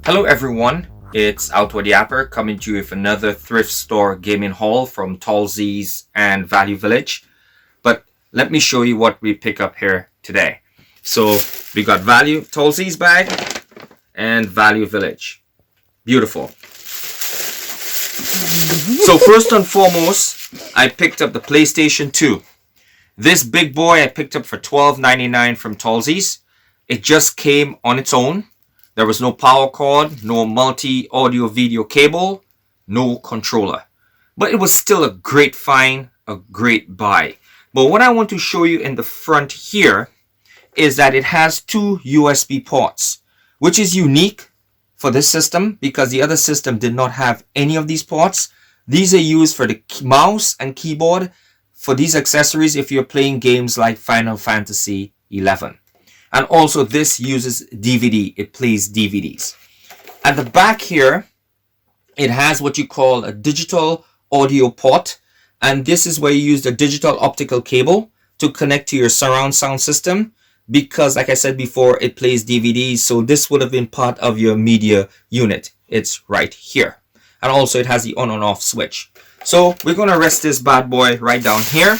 Hello everyone, it's Outwardyappr coming to you with another thrift store gaming haul from Talize and Value Village. But let me show you what we pick up here today. So we got Talize bag and Value Village. Beautiful. So first and foremost, I picked up the PlayStation 2. This big boy I picked up for $12.99 from Talize. It just came on its own. There was no power cord, no multi-audio video cable, no controller. But it was still a great find, a great buy. But what I want to show you in the front here is that it has two USB ports, which is unique for this system because the other system did not have any of these ports. These are used for the mouse and keyboard for these accessories if you're playing games like Final Fantasy 11. And also this uses DVD. It plays DVDs. At the back here, it has what you call a digital audio port. And this is where you use the digital optical cable to connect to your surround sound system. Because like I said before, it plays DVDs. So this would have been part of your media unit. It's right here. And also it has the on and off switch. So we're going to rest this bad boy right down here.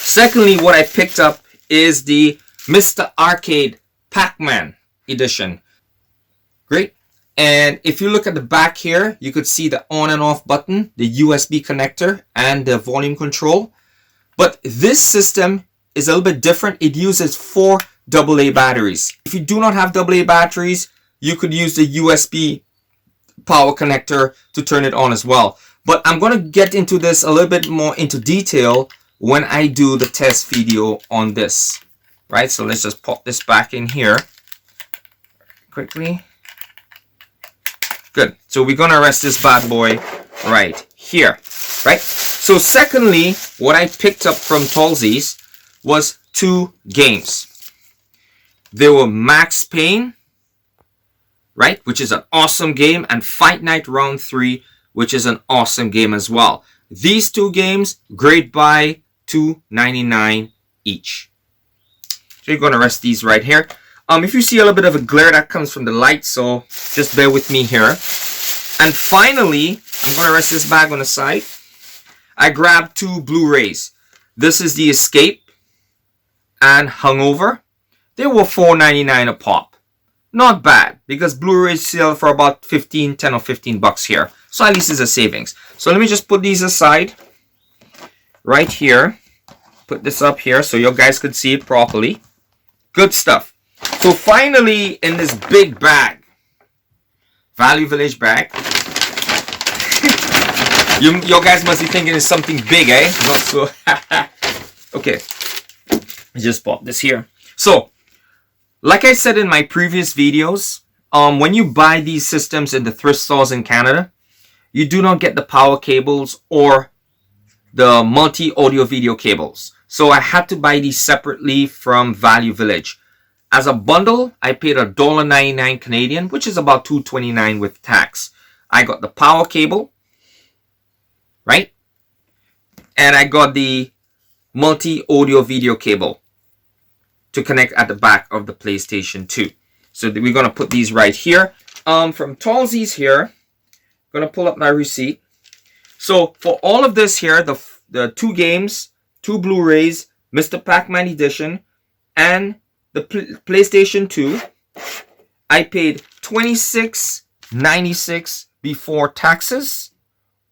Secondly, what I picked up is the Mr. Arcade Pac-Man edition. Great. And if you look at the back here, you could see the on and off button, the USB connector, and the volume control. But this system is a little bit different. It uses 4 AA batteries. If you do not have AA batteries, you could use the USB power connector to turn it on as well. But I'm going to get into this a little bit more into detail when I do the test video on this, right? So let's just pop this back in here quickly. Good. So we're going to rest this bad boy right here, right? So secondly, what I picked up from Talize was 2 games. They were Max Payne, right? Which is an awesome game, and Fight Night Round 3, which is an awesome game as well. These 2 games, great buy. $2.99 each. So you're going to rest these right here. If you see a little bit of a glare, that comes from the light, so just bear with me here. And finally, I'm going to rest this bag on the side. I grabbed 2 Blu-rays. This is the Escape and Hangover. They were $4.99 a pop. Not bad, because Blu-rays sell for about 10 or 15 bucks here. So at least it's a savings. So let me just put these aside right here. Put this up here so you guys could see it properly. Good stuff. So finally, in this big bag, Value Village bag, you guys must be thinking it's something big, eh? Not so. Okay, just pop this here. So like I said in my previous videos, when you buy these systems in the thrift stores in Canada, you do not get the power cables or the multi-audio video cables. So I had to buy these separately from Value Village. As a bundle, I paid $1.99 Canadian, which is about $2.29 with tax. I got the power cable, right? And I got the multi-audio video cable to connect at the back of the PlayStation 2. So we're going to put these right here. From Talize here, I'm going to pull up my receipt. So for all of this here, the 2 games, 2 Blu-rays, Mr. Pac-Man edition, and the PlayStation 2, I paid $26.96 before taxes,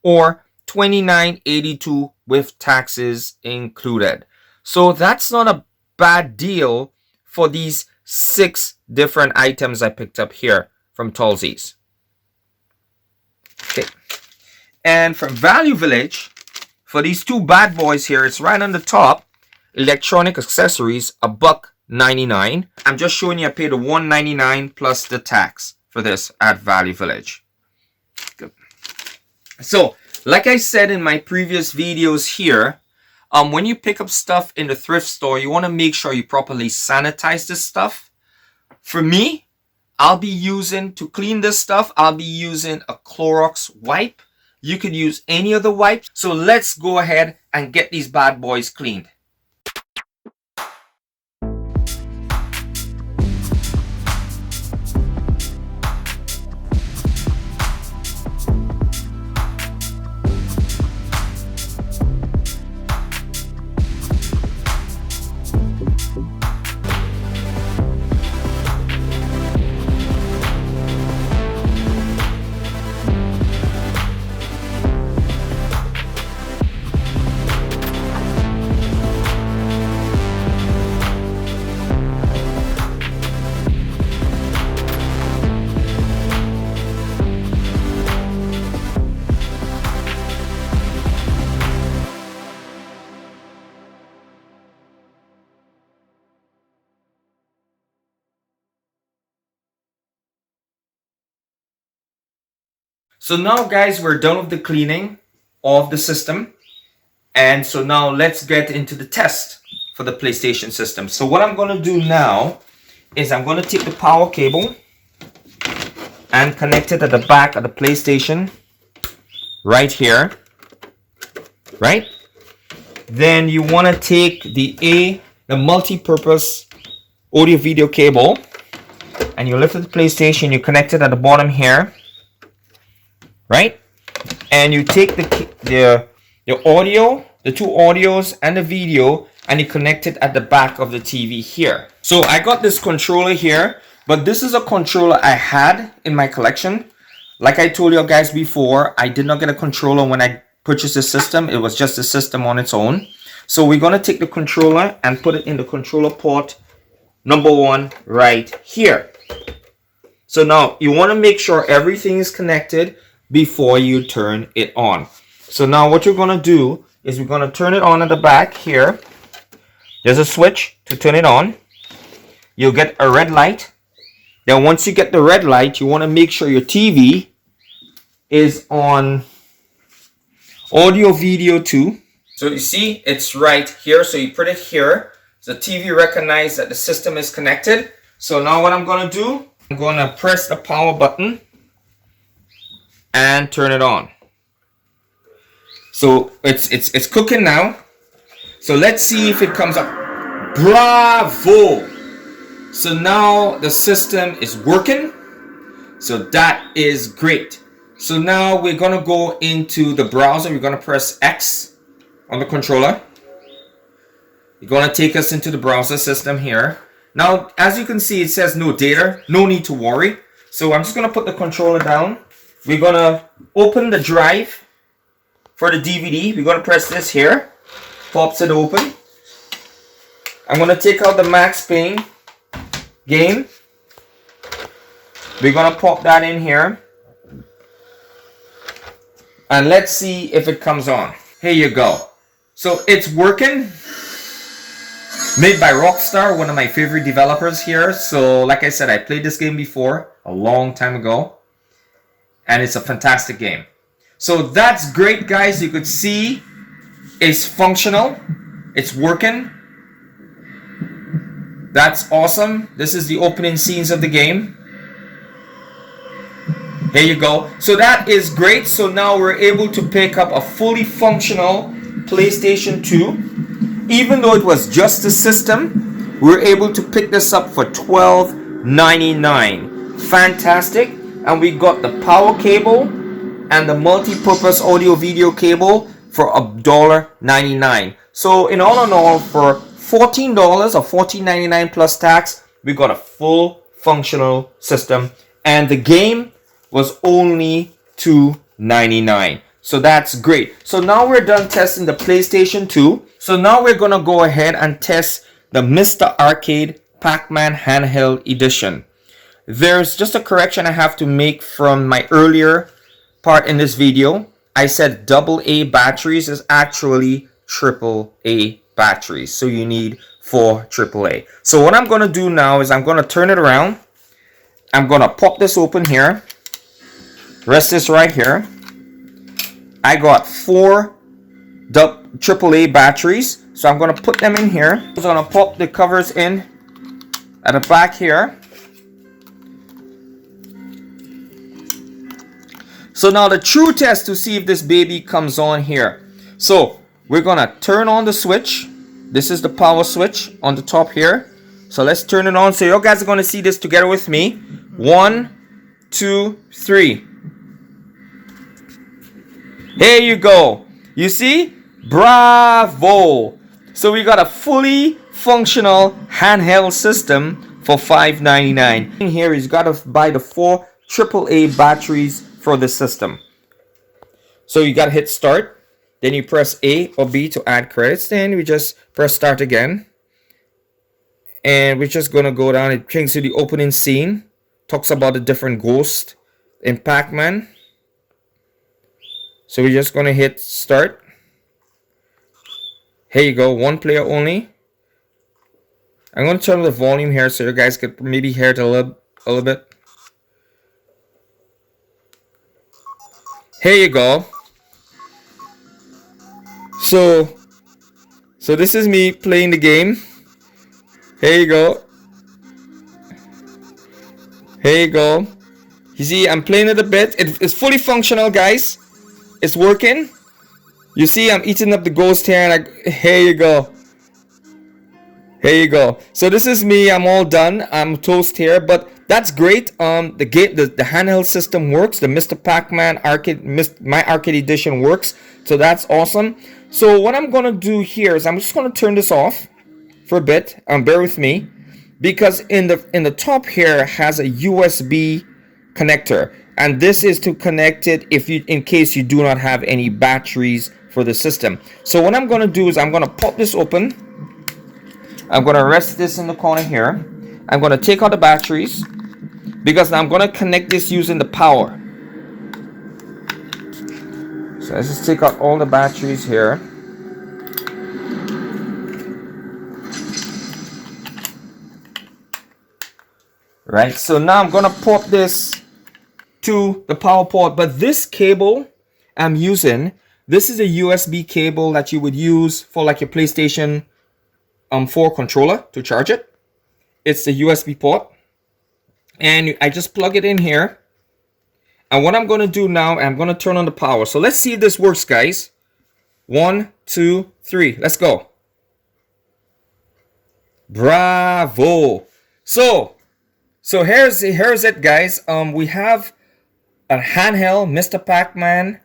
or $29.82 with taxes included. So that's not a bad deal for these 6 different items I picked up here from Talize. Okay. And from Value Village, for these 2 bad boys here, it's right on the top. Electronic accessories, $1.99. I'm just showing you I paid $1.99 plus the tax for this at Value Village. Good. So, like I said in my previous videos here, when you pick up stuff in the thrift store, you want to make sure you properly sanitize this stuff. For me, I'll be using, to clean this stuff, I'll be using a Clorox wipe. You could use any other wipes. So let's go ahead and get these bad boys cleaned. So now guys, we're done with the cleaning of the system. And so now let's get into the test for the PlayStation system. So what I'm going to do now is I'm going to take the power cable and connect it at the back of the PlayStation right here, right? Then you want to take the multi-purpose audio video cable, and you lift the PlayStation, you connect it at the bottom here, right? And you take the audio, the two audios and the video, and you connect it at the back of the TV here. So I got this controller here, but this is a controller I had in my collection. Like I told you guys before, I did not get a controller when I purchased the system. It was just a system on its own. So we're going to take the controller and put it in the controller port number 1 right here. So now you want to make sure everything is connected before you turn it on. So now what you're going to do is we're going to turn it on at the back here. There's a switch to turn it on. You'll get a red light. Then once you get the red light, you want to make sure your TV is on audio video 2. So you see it's right here. So you put it here. The TV recognizes that the system is connected. So now what I'm going to do, I'm going to press the power button and turn it on. So it's cooking now. So let's see if it comes up. Bravo! So now the system is working. So that is great. So now we're going to go into the browser. We're going to press X on the controller. You're going to take us into the browser system here. Now, as you can see, it says no data. No need to worry. So I'm just going to put the controller down. We're going to open the drive for the DVD. We're going to press this here. Pops it open. I'm going to take out the Max Payne game. We're going to pop that in here. And let's see if it comes on. Here you go. So it's working. Made by Rockstar, one of my favorite developers here. So like I said, I played this game before a long time ago. And it's a fantastic game. So that's great, guys. You could see it's functional. It's working. That's awesome. This is the opening scenes of the game. Here you go. So that is great. So now we're able to pick up a fully functional PlayStation 2. Even though it was just a system, we're able to pick this up for $12.99. Fantastic. And we got the power cable and the multi-purpose audio video cable for $1.99. So in all, for $14 or $14.99 plus tax, we got a full functional system. And the game was only $2.99. So that's great. So now we're done testing the PlayStation 2. So now we're going to go ahead and test the Mr. Arcade Pac-Man Handheld Edition. There's just a correction I have to make from my earlier part in this video. I said AA batteries is actually AAA batteries. So you need 4 AAA. So what I'm going to do now is I'm going to turn it around. I'm going to pop this open here. Rest this right here. I got 4 AAA batteries. So I'm going to put them in here. I'm going to pop the covers in at the back here. So now the true test to see if this baby comes on here. So we're going to turn on the switch. This is the power switch on the top here. So let's turn it on. So you guys are going to see this together with me. 1, 2, 3. Here you go. You see? Bravo. So we got a fully functional handheld system for $5.99. In here, he's got to buy the 4 AAA batteries for the system. So you got to hit start. Then you press A or B to add credits. Then we just press start again. And we're just going to go down. It brings you the opening scene. Talks about the different ghosts in Pac-Man. So we're just going to hit start. Here you go. 1 player only. I'm going to turn the volume here so you guys could maybe hear it a little bit. Here you go. So this is me playing the game. Here you go. Here you go. You see, I'm playing it a bit. It's fully functional, guys. It's working. You see, I'm eating up the ghost here, and here you go. Here you go. So this is me. I'm all done. I'm toast here, but that's great. The handheld system works. The Mr. Pac-Man Arcade, My Arcade Edition works. So that's awesome. So what I'm gonna do here is I'm just gonna turn this off for a bit. Bear with me, because in the top here has a USB connector, and this is to connect it in case you do not have any batteries for the system. So what I'm gonna do is I'm gonna pop this open. I'm gonna rest this in the corner here. I'm gonna take out the batteries, because I'm gonna connect this using the power. So let's just take out all the batteries here. Right, so now I'm gonna port this to the power port, but this cable I'm using, this is a USB cable that you would use for like your PlayStation 4 controller to charge it. It's the USB port, and I just plug it in here. And what I'm gonna do now, I'm gonna turn on the power. So let's see if this works, guys. 1, 2, 3, let's go. Bravo. So here's it, guys. We have a handheld Mr. Pac-Man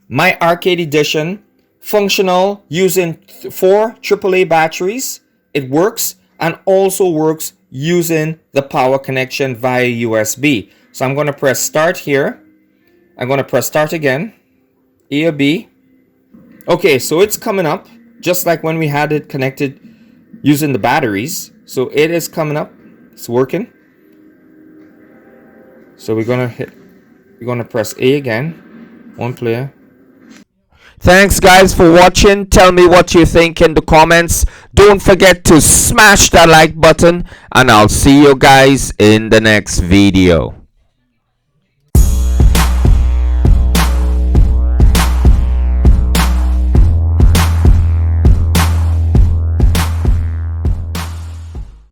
My Arcade Edition, functional, using 4 AAA batteries. It works, and also works using the power connection via USB. So I'm going to press start here. I'm going to press start again. A or B. Okay, so it's coming up just like when we had it connected using the batteries. So it is coming up. It's working. So we're going to press A again. One player. Thanks, guys, for watching. Tell me what you think in the comments. Don't forget to smash that like button, and I'll see you guys in the next video.